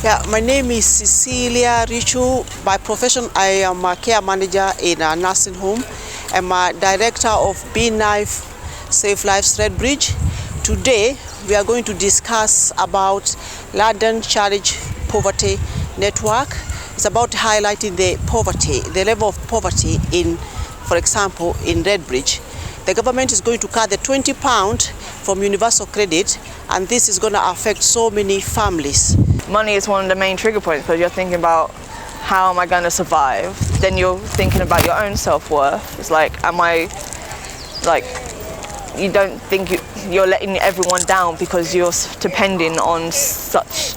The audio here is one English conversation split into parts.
Yeah, my name is Cecilia Richu. By profession, I am a care manager in a nursing home. I'm a director of BINKNIVESSAVESLIVE REDBRIDGE. Today, we are going to discuss about London Challenge Poverty Network. It's about highlighting the level of poverty in, for example, in Redbridge. The government is going to cut the £20 from universal credit, and this is going to affect so many families. Money is one of the main trigger points because you're thinking about how am I going to survive? Then you're thinking about your own self-worth. It's like, you don't think you're letting everyone down because you're depending on such.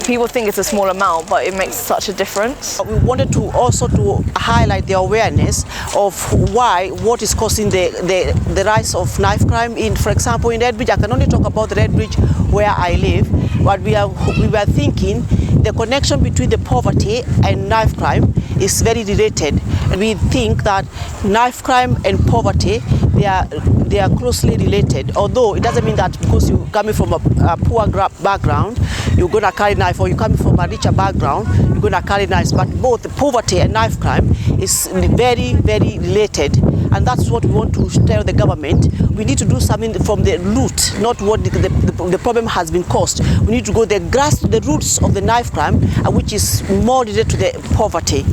People think it's a small amount, but it makes such a difference. We wanted to also highlight the awareness of what is causing the rise of knife crime. For example, in Redbridge, I can only talk about Redbridge where I live, but we were thinking the connection between the poverty and knife crime is very related. And we think that knife crime and poverty, they are closely related. Although it doesn't mean that because you're coming from a poor background, you're going to carry knife, or you're coming from a richer background, you're going to carry knives. But both the poverty and knife crime is very, very related. And that's what we want to tell the government. We need to do something from the root, not what the problem has been caused. We need to go grasp the roots of the knife crime, which is more related to the poverty.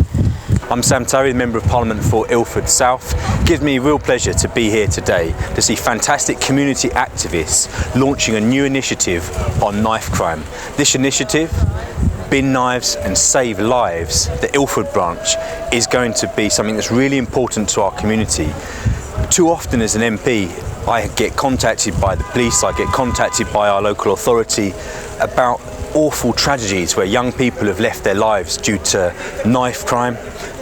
I'm Sam Terry, Member of Parliament for Ilford South. It gives me real pleasure to be here today to see fantastic community activists launching a new initiative on knife crime. This initiative, Bin Knives and Save Lives, the Ilford branch, is going to be something that's really important to our community. Too often as an MP, I get contacted by the police, I get contacted by our local authority about awful tragedies where young people have left their lives due to knife crime,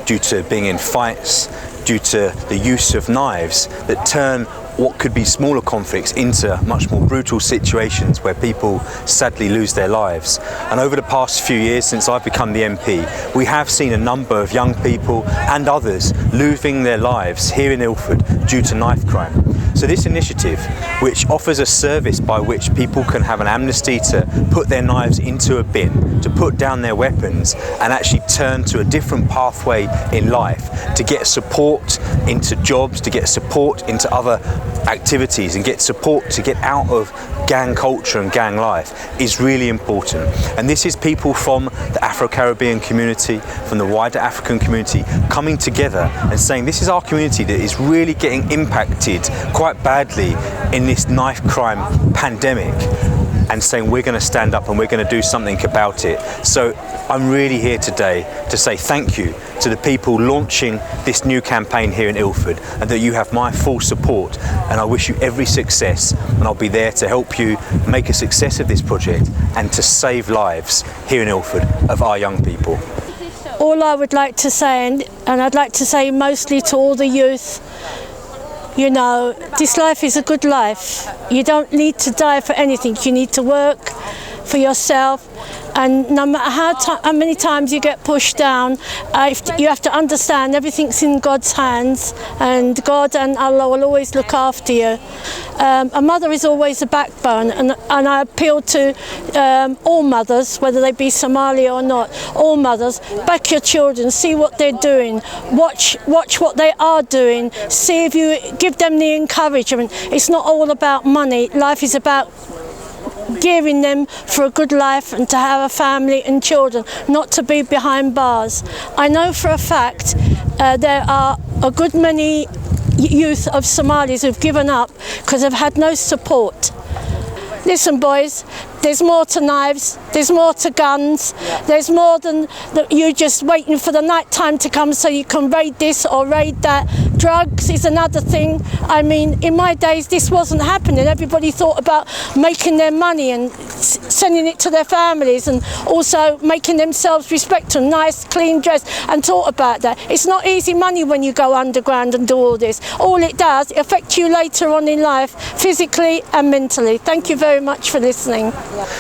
due to being in fights, due to the use of knives that turn what could be smaller conflicts into much more brutal situations where people sadly lose their lives. And over the past few years since I've become the MP, we have seen a number of young people and others losing their lives here in Ilford due to knife crime. So this initiative, which offers a service by which people can have an amnesty to put their knives into a bin, to put down their weapons and actually turn to a different pathway in life, to get support into jobs, to get support into other activities and get support to get out of gang culture and gang life, is really important. And this is people from the Afro-Caribbean community, from the wider African community, coming together and saying this is our community that is really getting impacted quite badly in this knife crime pandemic, and saying we're going to stand up and we're going to do something about it. So I'm really here today to say thank you to the people launching this new campaign here in Ilford, and that you have my full support, and I wish you every success, and I'll be there to help you make a success of this project and to save lives here in Ilford of our young people. All I would like to say, and I'd like to say mostly to all the youth, you know, this life is a good life. You don't need to die for anything. You need to work for yourself, and no matter how many times you get pushed down, you have to understand everything's in God's hands, and God and Allah will always look after you. A mother is always a backbone, and I appeal to all mothers, whether they be Somali or not, all mothers, back your children, see what they're doing, watch what they are doing, see if you give them the encouragement. It's not all about money. Life is about gearing them for a good life and to have a family and children, not to be behind bars. I know for a fact there are a good many youth of Somalis who've given up because they've had no support. Listen boys, there's more to knives, there's more to guns, there's more than you just waiting for the night time to come so you can raid this or raid that. Drugs is another thing. I mean, in my days this wasn't happening. Everybody thought about making their money and sending it to their families, and also making themselves respectable, nice, clean dress, and thought about that. It's not easy money when you go underground and do all this. All it does, it affects you later on in life, physically and mentally. Thank you very much for listening.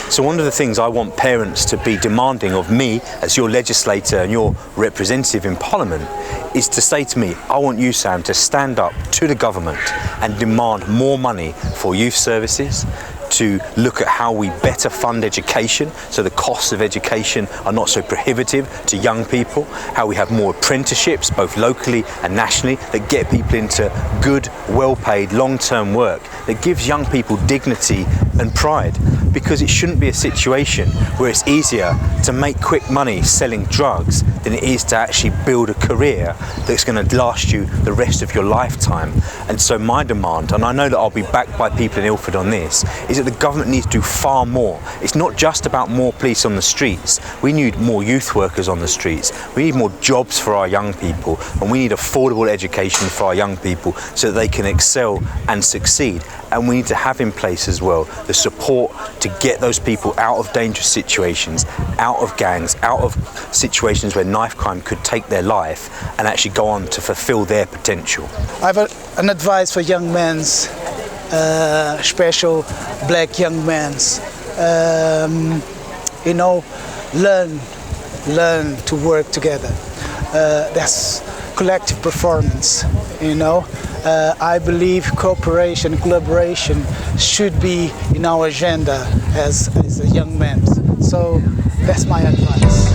So one of the things I want parents to be demanding of me as your legislator and your representative in Parliament is to say to me, I want you, Sam, to stand up to the government and demand more money for youth services, to look at how we better fund education, so the costs of education are not so prohibitive to young people, how we have more apprenticeships, both locally and nationally, that get people into good, well-paid, long-term work, that gives young people dignity and pride. Because it shouldn't be a situation where it's easier to make quick money selling drugs than it is to actually build a career that's going to last you the rest of your lifetime. And so my demand, and I know that I'll be backed by people in Ilford on this, is that the government needs to do far more. It's not just about more police on the streets. We need more youth workers on the streets. We need more jobs for our young people, and we need affordable education for our young people so that they can excel and succeed. And we need to have in place as well the support to get those people out of dangerous situations, out of gangs, out of situations where knife crime could take their life and actually go on to fulfill their potential. I have an advice for young men, special black young men. You know, learn to work together. That's collective performance, you know. I believe cooperation, collaboration should be in our agenda as a young man. So that's my advice.